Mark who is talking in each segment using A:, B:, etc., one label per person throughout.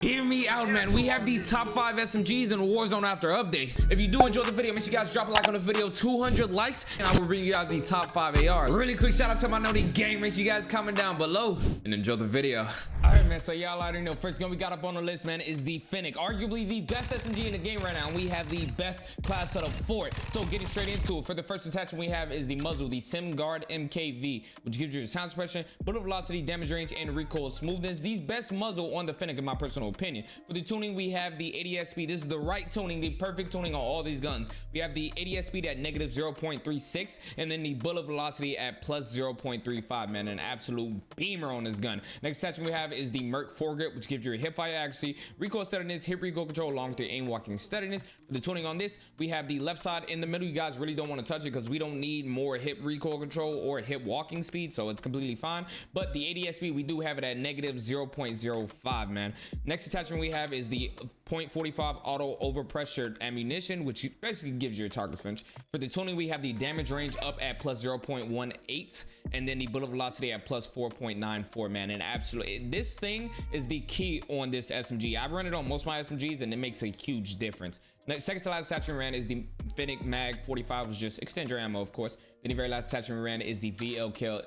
A: Hear me out, man. We have the top 5 SMGs in Warzone after update. If you do enjoy the video, make sure you guys drop a like on the video. 200 likes, and I will bring you guys the top 5 ARs. Really quick shout out to my Naughty gang. Make sure you guys comment down below and enjoy the video. All right, man. So y'all already know. First gun we got up on the list, man, is the FTAC, arguably the best SMG in the game right now. And we have the best class setup for it. So getting straight into it. For the first attachment we have is the muzzle, the SMGS MKV, which gives you the sound suppression, bullet velocity, damage range, and recoil smoothness. The best muzzle on the FTAC in my personal opinion. For the tuning, we have the ADS speed. This is the right tuning, the perfect tuning on all these guns. We have the ADS speed at negative 0.36, and then the bullet velocity at plus 0.35, man. An absolute beamer on this gun. Next attachment we have is the MERC FOREGRIP, which gives you a hip fire accuracy, recoil steadiness, hip recoil control, along with your aim walking steadiness. For the tuning on this, we have the left side in the middle. You guys really don't want to touch it because we don't need more hip recoil control or hip walking speed, so it's completely fine. But the ADS speed, we do have it at negative 0.05, man. Next attachment we have is the .45 auto overpressured ammunition, which basically gives you a target flinch. For the tuning, we have the damage range up at plus 0.18, and then the bullet velocity at plus 4.94, man. And absolutely, this thing is the key on this SMG. I've run it on most of my SMGs, and it makes a huge difference. Next, second to last attachment we ran is the FTAC Mag 45, which just extend your ammo, of course. Then the very last attachment we ran is the VLK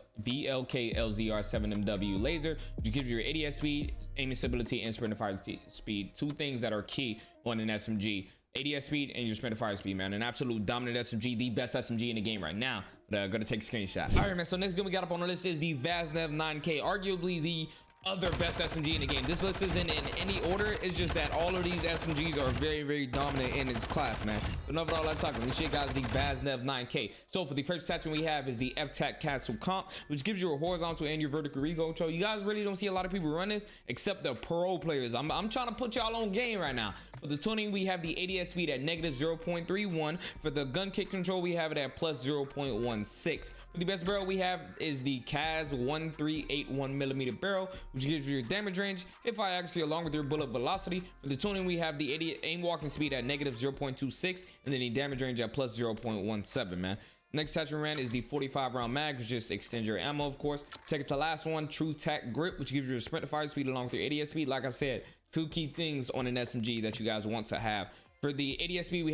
A: LZR7MW laser, which gives you your ADS speed, aiming stability, and sprint to fire speed. Two things that are key on an SMG. ADS speed and your sprint to fire speed, man. An absolute dominant SMG, the best SMG in the game right now. But gonna take a screenshot. All right, man. So next gun we got up on the list is the Vaznev 9K, arguably the other best SMG in the game. This list isn't in any order. It's just that all of these SMGs are very, very dominant in its class, man. So enough of all that talking. We should got the Vaznev 9K. So for the first attachment we have is the FTAC Castle Comp, which gives you a horizontal and your vertical recoil control. You guys really don't see a lot of people run this except the pro players. I'm trying to put y'all on game right now. For the tuning, we have the ADS speed at negative 0.31. For the gun kick control, we have it at plus 0.16. For the best barrel we have is the CAS 1381mm barrel, which gives you your damage range, hip fire accuracy, along with your bullet velocity. For the tuning, we have the aim walking speed at negative 0.26, and then the damage range at plus 0.17, man. Next attachment ran is the 45 round mag, which just extends your ammo, of course. Second to last one, TRUE-TAC grip, which gives you a sprint to fire speed along with your ADS speed. Like I said, two key things on an SMG that you guys want to have. For the ADS speed, we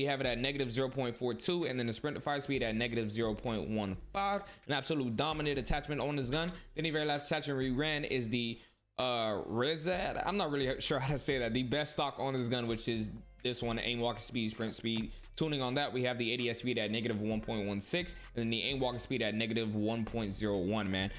A: have it at negative 0.42, and then the sprint to fire speed at negative 0.15. An absolute dominant attachment on this gun. Then the very last attachment we ran is the OTREZAT. I'm not really sure how to say that. The best stock on this gun, which is this one, aim walking speed, sprint speed. Tuning on that, we have the ADS speed at negative 1.16, and then the aim walking speed at negative 1.01, man.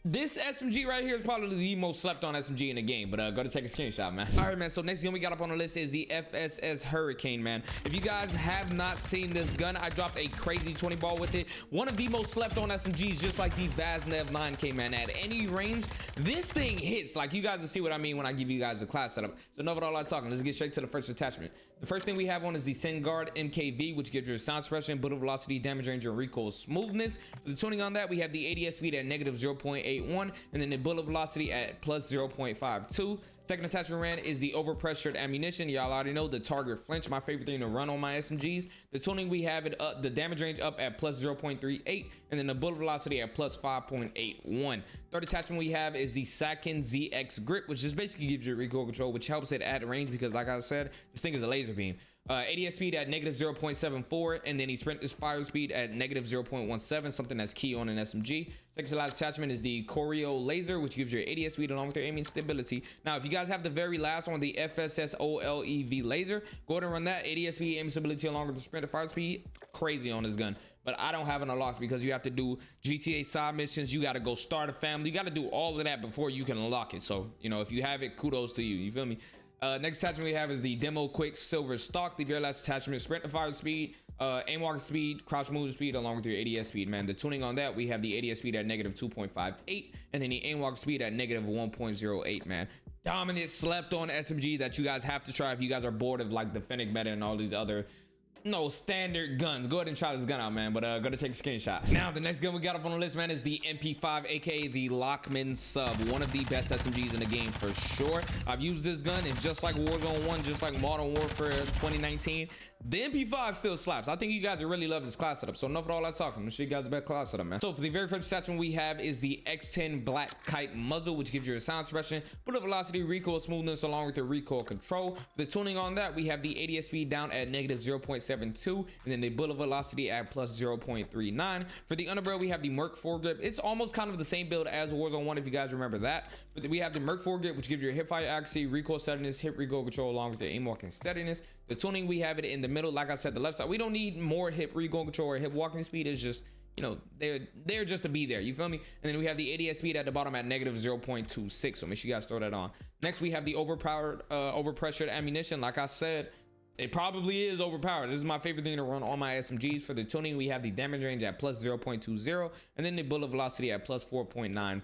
A: This SMG right here is probably the most slept on SMG in the game, but go to take a screenshot, man. All right, man. So next gun we got up on the list is the FSS Hurricane, man. If you guys have not seen this gun, I dropped a crazy 20 ball with it. One of the most slept on SMGs, just like the Vaznev 9K, man. At any range, this thing hits. Like, you guys will see what I mean when I give you guys a class setup. So enough of all that talking. Let's get straight to the first attachment. The first thing we have on is the SMGS MKV, which gives you a sound suppression, bullet velocity, damage range, and recoil smoothness. For the tuning on that, we have the ADS speed at negative 0.81, and then the bullet velocity at plus 0.52. Second attachment ran is the overpressured ammunition. Y'all already know the target flinch, my favorite thing to run on my SMGs. The tuning, we have it up, the damage range up at plus 0.38, and then the bullet velocity at plus 5.81. Third attachment we have is the SAKIN ZX grip, which just basically gives you recoil control, which helps it at range because, like I said, this thing is a laser beam. ADS speed at negative 0.74, and then he sprint his fire speed at negative 0.17, something that's key on an SMG. Second to last attachment is the choreo laser, which gives your ADS speed along with your aiming stability. Now, if you guys have the very last one, the FSS OLEV laser, go ahead and run that. ADS speed, aiming stability along with the sprint to fire speed, crazy on this gun. But I don't have an unlock because you have to do GTA side missions. You got to go start a family. You got to do all of that before you can unlock it. So, you know, if you have it, kudos to you. You feel me? Next attachment we have is the demo QUICKSILVER stock. The very last attachment, sprint to fire speed, aim walking speed, crouch move speed, along with your ADS speed, man. The tuning on that, we have the ADS speed at negative 2.58, and then the aim walking speed at negative 1.08, man. Dominant slept on SMG that you guys have to try if you guys are bored of like the FTAC meta and all these other no standard guns. Go ahead and try this gun out, man, but go to take a screenshot. Now the next gun we got up on the list, man, is the MP5, aka the Lockman Sub, one of the best SMGs in the game for sure. I've used this gun, and just like Warzone 1, just like Modern Warfare 2019, the MP5 still slaps. I think you guys really love this class setup, so enough of all that talking. Let's show you guys the best class setup, man. So for the very first attachment we have is the XTEN Black Kite muzzle, which gives you a sound suppression, bullet velocity, recoil smoothness, along with the recoil control. For the tuning on that, we have the ADS speed down at negative 0.72, and then the bullet velocity at plus 0.39. For the underbarrel, we have the MERC FOREGRIP. It's almost kind of the same build as Warzone 1, if you guys remember that. But we have the MERC FOREGRIP, which gives you a hip fire accuracy, recoil steadiness, hip recoil control, along with the aim walking steadiness. The tuning, we have it in the middle. Like I said, the left side, we don't need more hip recoil control or hip walking speed. It's just, you know, they're just to be there, you feel me? And then we have the ADS speed at the bottom at negative 0.26, so make sure you guys throw that on. Next, we have the overpowered overpressured ammunition. Like I said, it probably is overpowered. This is my favorite thing to run on my SMGs. For the tuning, we have the damage range at plus 0.20, and then the bullet velocity at plus 4.94.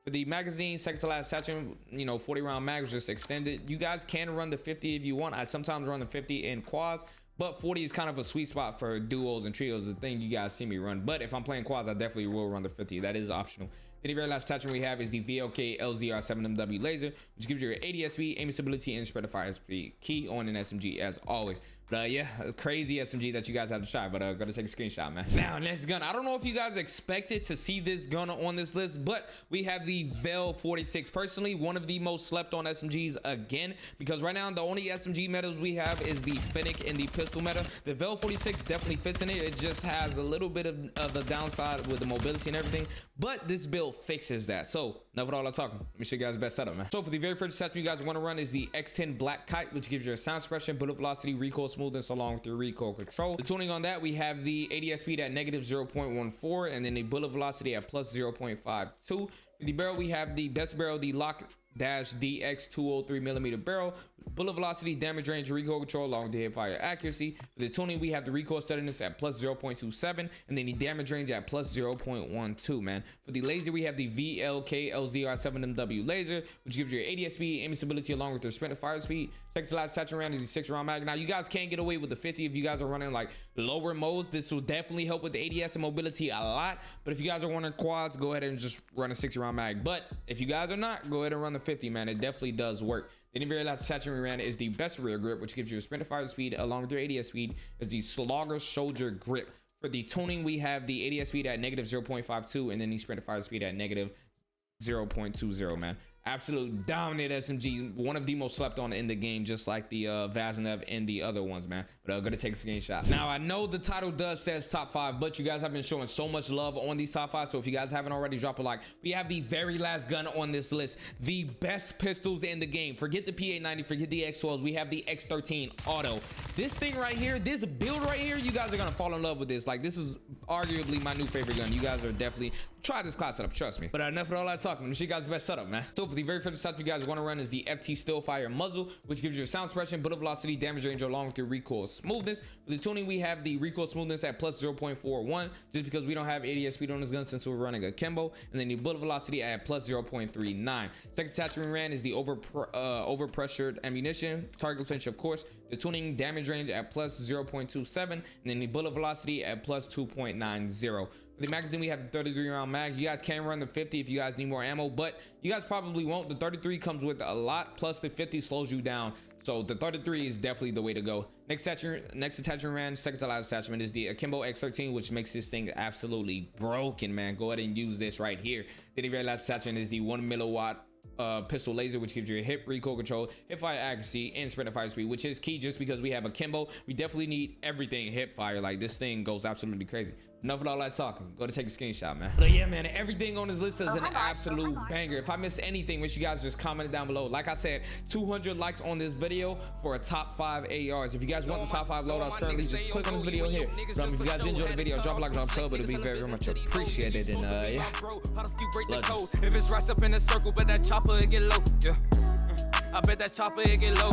A: For the magazine, second to last attachment, you know, 40 round mag was just extended. You guys can run the 50 if you want. I sometimes run the 50 in quads, but 40 is kind of a sweet spot for duos and trios, the thing you guys see me run. But if I'm playing quads, I definitely will run the 50. That is optional. The very last attachment we have is the VLK LZR7MW laser, which gives you your ADS speed, aim stability, and spread of fire speed. Key on an SMG as always. But yeah, a crazy SMG that you guys have to try, but gotta take a screenshot, man. Now, next gun. I don't know if you guys expected to see this gun on this list, but we have the VEL 46. Personally, one of the most slept on SMGs again, because right now the only SMG metas we have is the Fennec and the pistol meta. The VEL 46 definitely fits in it. It just has a little bit of the downside with the mobility and everything, but this build fixes that. So enough of all that talking. Let me show you guys the best setup, man. So for the very first attachment you guys want to run is the XTEN Black Kite, which gives you a sound suppression, bullet velocity, recoil smoothness, along with your recoil control. The tuning on that, we have the ADS speed at negative 0.14, and then the bullet velocity at plus 0.52. For the barrel, we have the best barrel, the Lock-DX 203mm barrel, bullet velocity, damage range, recoil control, along with the hip fire accuracy. For the tuning, we have the recoil steadiness at plus 0.27, and then the damage range at plus 0.12, man. For the laser, we have the VLK LZR7MW laser, which gives you your ADS speed, aim stability, along with your sprint of fire speed. Second to last attachment round is the 6 round mag. Now, you guys can't get away with the 50 if you guys are running like lower modes. This will definitely help with the ADS and mobility a lot, but if you guys are running quads, go ahead and just run a 60 round mag. But if you guys are not, go ahead and run the 50, man. It definitely does work. The very last attachment we ran is the best rear grip, which gives you a sprint of fire speed, along with your ADS speed is the SCHLAGER grip. For the tuning, we have the ADS speed at negative 0.52, and then the sprint of fire speed at negative 0.20, man. Absolute dominant SMG, one of the most slept on in the game, just like the Vazinev and the other ones, man. But I'm gonna take a screenshot. Now, I know the title does says top 5, but you guys have been showing so much love on these top 5, so if you guys haven't already, drop a like. We have the very last gun on this list, the best pistols in the game. Forget the P890, forget the X12s. We have the X13 Auto. This thing right here, this build right here, you guys are gonna fall in love with this. Like, this is arguably my new favorite gun. You guys are definitely try this class setup, trust me. But enough of all that talking. Let me show you guys the best setup, man. So for the very first setup you guys want to run is the FT Stillfire muzzle, which gives you a sound suppression, bullet velocity, damage range, along with your recoil smoothness. For the tuning, we have the recoil smoothness at plus 0.41, just because we don't have ADS speed on this gun since we're running a Kimbo, and then the bullet velocity at plus 0.39. Second attachment we ran is the overpressured ammunition, target finish, of course. The tuning, damage range at plus 0.27, and then the bullet velocity at plus 2.90. For the magazine, we have the 33 round mag. You guys can run the 50 if you guys need more ammo, but you guys probably won't. The 33 comes with a lot, plus the 50 slows you down. So the 33 is definitely the way to go. Next attachment ran, second to last attachment, is the Akimbo X13, which makes this thing absolutely broken, man. Go ahead and use this right here. Then the very last attachment is the 1 milliwatt pistol laser, which gives you a hip recoil control, hip fire accuracy, and sprint of fire speed, which is key just because we have a Kimbo. We definitely need everything hip fire. Like, this thing goes absolutely crazy. Enough of all that talking. Go to take a screenshot, man. But yeah, man, everything on this list is an absolute banger. If I missed anything, wish you guys just comment it down below. Like I said, 200 likes on this video for a top 5 ARs. If you guys want the top 5 loadouts currently, just click on this video here. If you guys enjoyed the video, drop a like, drop a sub. It'll be very, very much appreciated. And yeah,
B: if it's right up in a circle, but that chopper it get low. Yeah, I bet that chopper it get low.